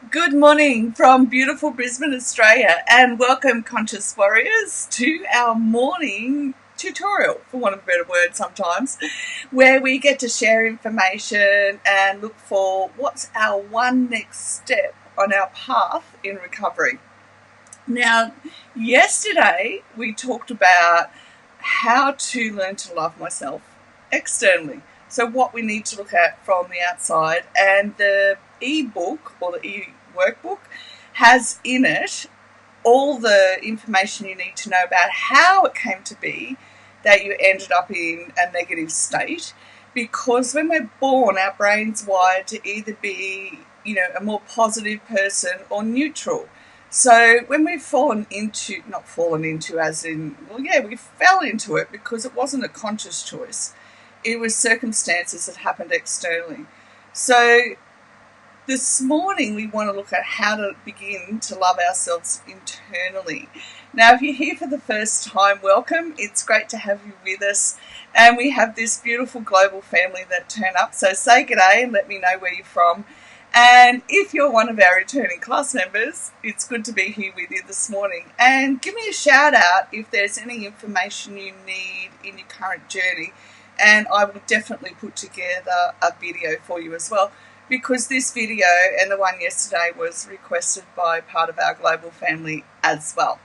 Good morning from beautiful Brisbane, Australia, and welcome, Conscious Warriors, to our morning tutorial, for want of a better word sometimes, where we get to share information and look for what's our one next step on our path in recovery. Now, yesterday we talked about how to learn to love myself externally. So, what we need to look at from the outside, and the e-book or the e-workbook has in it all the information you need to know about how it came to be that you ended up in a negative state. Because when we're born, our brain's wired to either be, a more positive person or neutral. So when we've not fallen into as in, we fell into it because it wasn't a conscious choice. It was circumstances that happened externally. So this morning we want to look at how to begin to love ourselves internally. Now, if you're here for the first time, welcome. It's great to have you with us. And we have this beautiful global family that turn up. So say g'day and let me know where you're from. And if you're one of our returning class members, it's good to be here with you this morning. And give me a shout out if there's any information you need in your current journey. And I will definitely put together a video for you as well, because this video and the one yesterday was requested by part of our global family as well.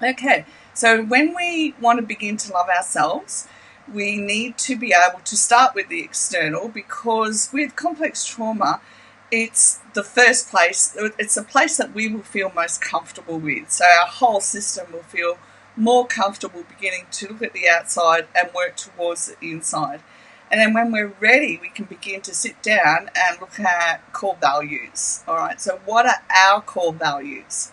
Okay, so when we want to begin to love ourselves, we need to be able to start with the external, because with complex trauma, it's the first place, it's a place that we will feel most comfortable with. So our whole system will feel more comfortable beginning to look at the outside and work towards the inside. And then when we're ready, we can begin to sit down and look at core values. All right, so what are our core values?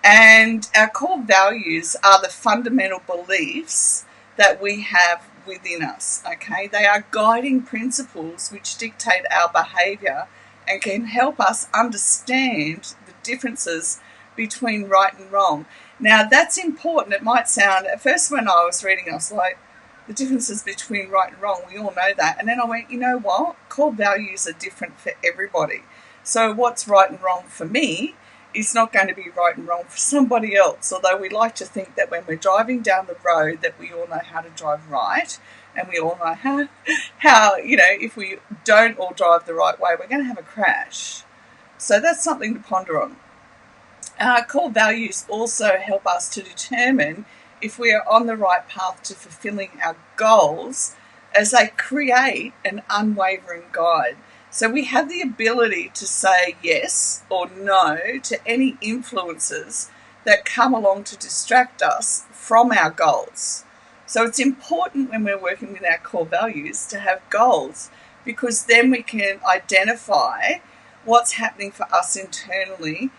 And our core values are the fundamental beliefs that we have within us, okay? They are guiding principles which dictate our behaviour and can help us understand the differences between right and wrong. Now, that's important. It might sound, at first when I was reading, I was like, the differences between right and wrong, we all know that. And then I went, you know what? Core values are different for everybody. So what's right and wrong for me is not going to be right and wrong for somebody else. Although we like to think that when we're driving down the road that we all know how to drive right, and we all know how if we don't all drive the right way, we're going to have a crash. So that's something to ponder on. Our core values also help us to determine if we are on the right path to fulfilling our goals, as they create an unwavering guide. So we have the ability to say yes or no to any influences that come along to distract us from our goals. So it's important when we're working with our core values to have goals, because then we can identify what's happening for us internally.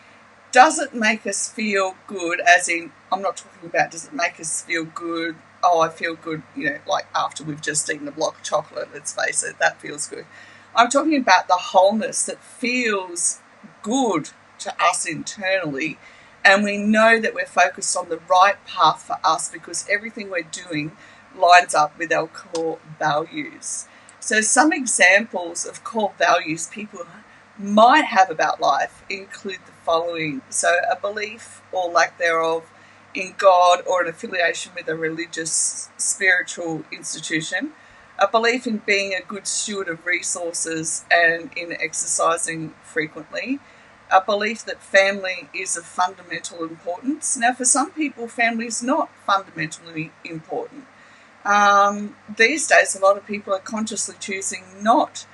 Does it make us feel good, as in, I'm not talking about does it make us feel good, oh, I feel good, like after we've just eaten a block of chocolate, let's face it, that feels good. I'm talking about the wholeness that feels good to us internally, and we know that we're focused on the right path for us because everything we're doing lines up with our core values. So some examples of core values people might have about life include the following. So a belief or lack thereof in God or an affiliation with a religious, spiritual institution, a belief in being a good steward of resources and in exercising frequently, a belief that family is of fundamental importance. Now, for some people, family is not fundamentally important. These days, a lot of people are consciously choosing not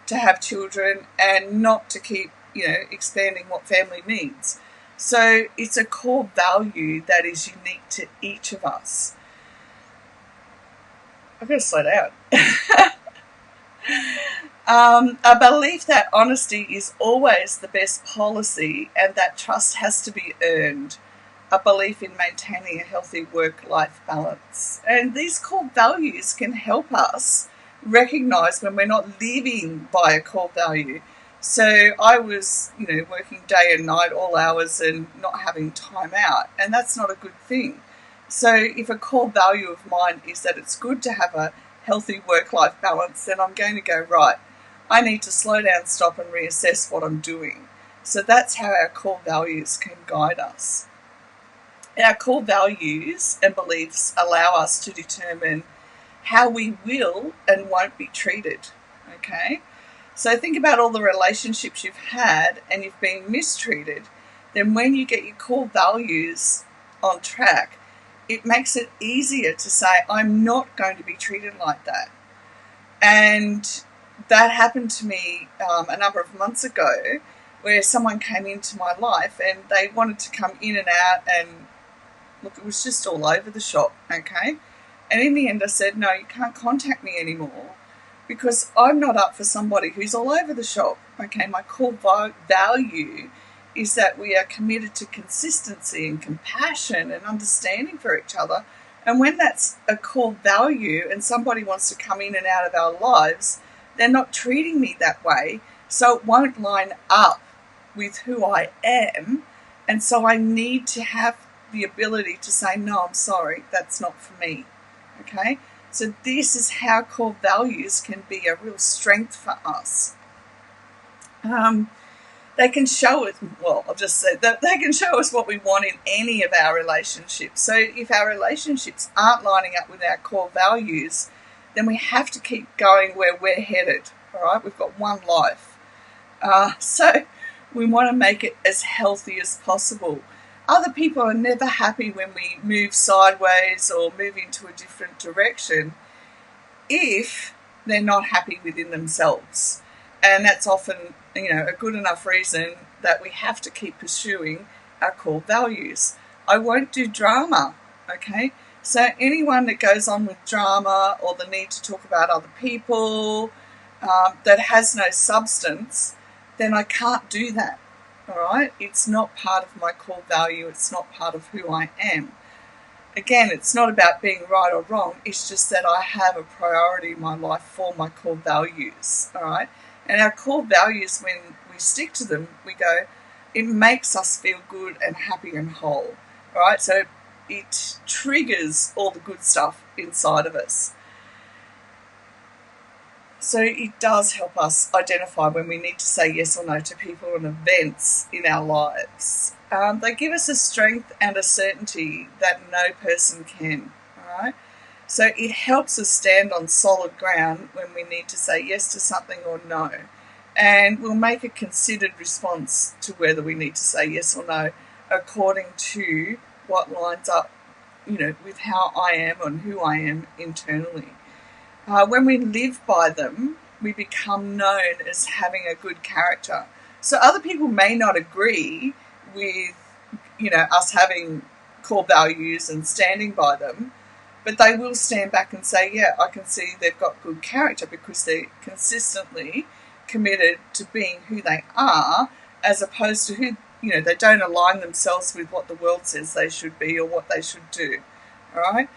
to have children and not to keep, expanding what family means. So it's a core value that is unique to each of us. I've got to slow down. A belief that honesty is always the best policy and that trust has to be earned. A belief in maintaining a healthy work-life balance. And these core values can help us recognise when we're not living by a core value. So I was, working day and night, all hours, and not having time out, and that's not a good thing. So if a core value of mine is that it's good to have a healthy work-life balance, then I'm going to go, right, I need to slow down, stop and reassess what I'm doing. So that's how our core values can guide us. Our core values and beliefs allow us to determine how we will and won't be treated. Okay? So think about all the relationships you've had and you've been mistreated. Then when you get your core values on track, it makes it easier to say, I'm not going to be treated like that. And that happened to me a number of months ago, where someone came into my life and they wanted to come in and out, and look, it was just all over the shop, okay? And in the end I said, no, you can't contact me anymore because I'm not up for somebody who's all over the shop, okay? My core value is that we are committed to consistency and compassion and understanding for each other. And when that's a core value and somebody wants to come in and out of our lives, they're not treating me that way, so it won't line up with who I am. And so I need to have the ability to say, no, I'm sorry, that's not for me. Okay? So this is how core values can be a real strength for us. They can show us, well, I'll just say that they can show us what we want in any of our relationships. So if our relationships aren't lining up with our core values, then we have to keep going where we're headed. All right, we've got one life. So we want to make it as healthy as possible. Other people are never happy when we move sideways or move into a different direction if they're not happy within themselves. And that's often, a good enough reason that we have to keep pursuing our core values. I won't do drama, okay? So anyone that goes on with drama or the need to talk about other people that has no substance, then I can't do that, all right? It's not part of my core value. It's not part of who I am. Again, it's not about being right or wrong. It's just that I have a priority in my life for my core values, all right? And our core values, when we stick to them, we go, it makes us feel good and happy and whole, all right? So it triggers all the good stuff inside of us. So it does help us identify when we need to say yes or no to people and events in our lives. They give us a strength and a certainty that no person can, all right? So it helps us stand on solid ground when we need to say yes to something or no. And we'll make a considered response to whether we need to say yes or no according to what lines up, with how I am and who I am internally. When we live by them, we become known as having a good character. So other people may not agree with, us having core values and standing by them, but they will stand back and say, yeah, I can see they've got good character because they're consistently committed to being who they are, as opposed to who, they don't align themselves with what the world says they should be or what they should do. All right?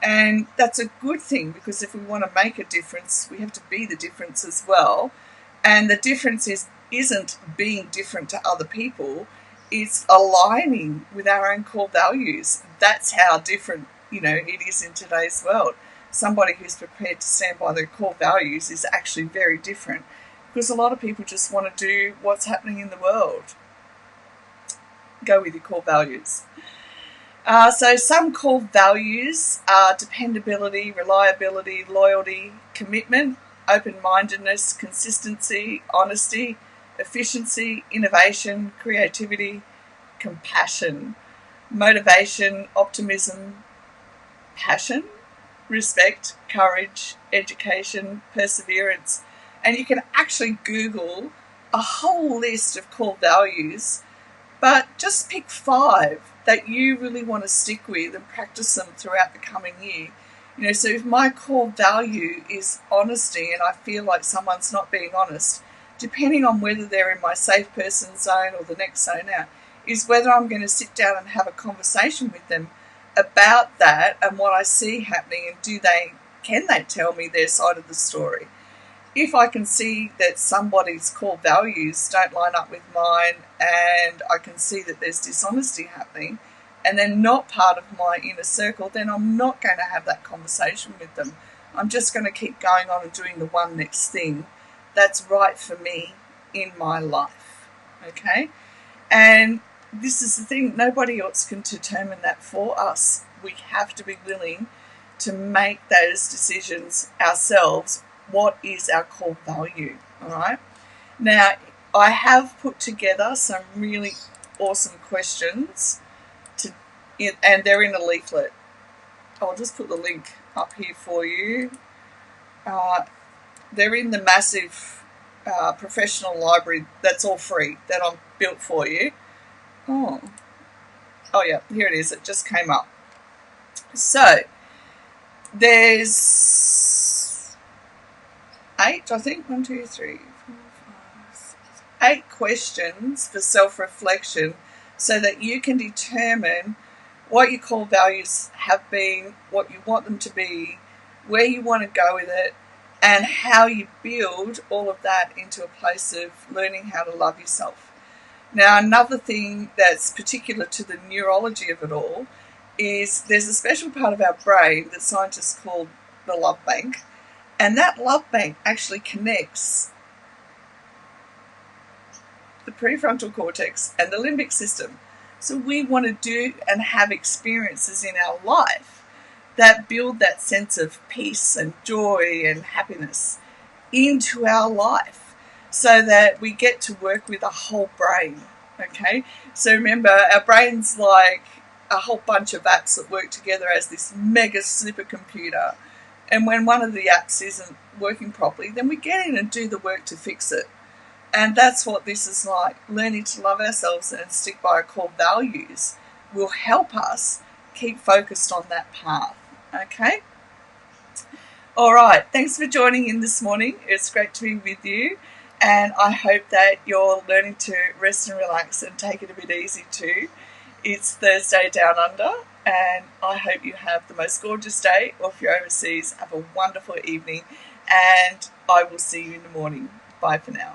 And that's a good thing, because if we want to make a difference, we have to be the difference as well. And the difference isn't being different to other people, it's aligning with our own core values. That's how different it is in today's world. Somebody who's prepared to stand by their core values is actually very different, because a lot of people just want to do what's happening in the world. Go with your core values. So some core values are dependability, reliability, loyalty, commitment, open-mindedness, consistency, honesty, efficiency, innovation, creativity, compassion, motivation, optimism, passion, respect, courage, education, perseverance. And you can actually Google a whole list of core values, but just pick 5 that you really want to stick with and practice them throughout the coming year. So if my core value is honesty and I feel like someone's not being honest, depending on whether they're in my safe person zone or the next zone out, is whether I'm going to sit down and have a conversation with them about that and what I see happening, and can they tell me their side of the story. If I can see that somebody's core values don't line up with mine, and I can see that there's dishonesty happening and they're not part of my inner circle, then I'm not going to have that conversation with them. I'm just going to keep going on and doing the one next thing that's right for me in my life. Okay? And this is the thing, nobody else can determine that for us. We have to be willing to make those decisions ourselves. What is our core value? All right. Now, I have put together some really awesome questions, and they're in a leaflet. I'll just put the link up here for you. They're in the massive professional library that's all free that I've built for you. Oh yeah, here it is. It just came up. So there's 8, I think. 1, 2, 3, 4, 5, 6, 8 questions for self-reflection so that you can determine what your core values have been, what you want them to be, where you want to go with it, and how you build all of that into a place of learning how to love yourself. Now, another thing that's particular to the neurology of it all is there's a special part of our brain that scientists call the love bank, and that love bank actually connects the prefrontal cortex and the limbic system. So we want to do and have experiences in our life that build that sense of peace and joy and happiness into our life so that we get to work with a whole brain. Okay, so remember, our brain's like a whole bunch of apps that work together as this mega supercomputer, and when one of the apps isn't working properly, then we get in and do the work to fix it. And that's what this is like. Learning to love ourselves and stick by our core values will help us keep focused on that path. Okay? All right. Thanks for joining in this morning. It's great to be with you. And I hope that you're learning to rest and relax and take it a bit easy too. It's Thursday down under, and I hope you have the most gorgeous day, or if you're overseas, have a wonderful evening, and I will see you in the morning. Bye for now.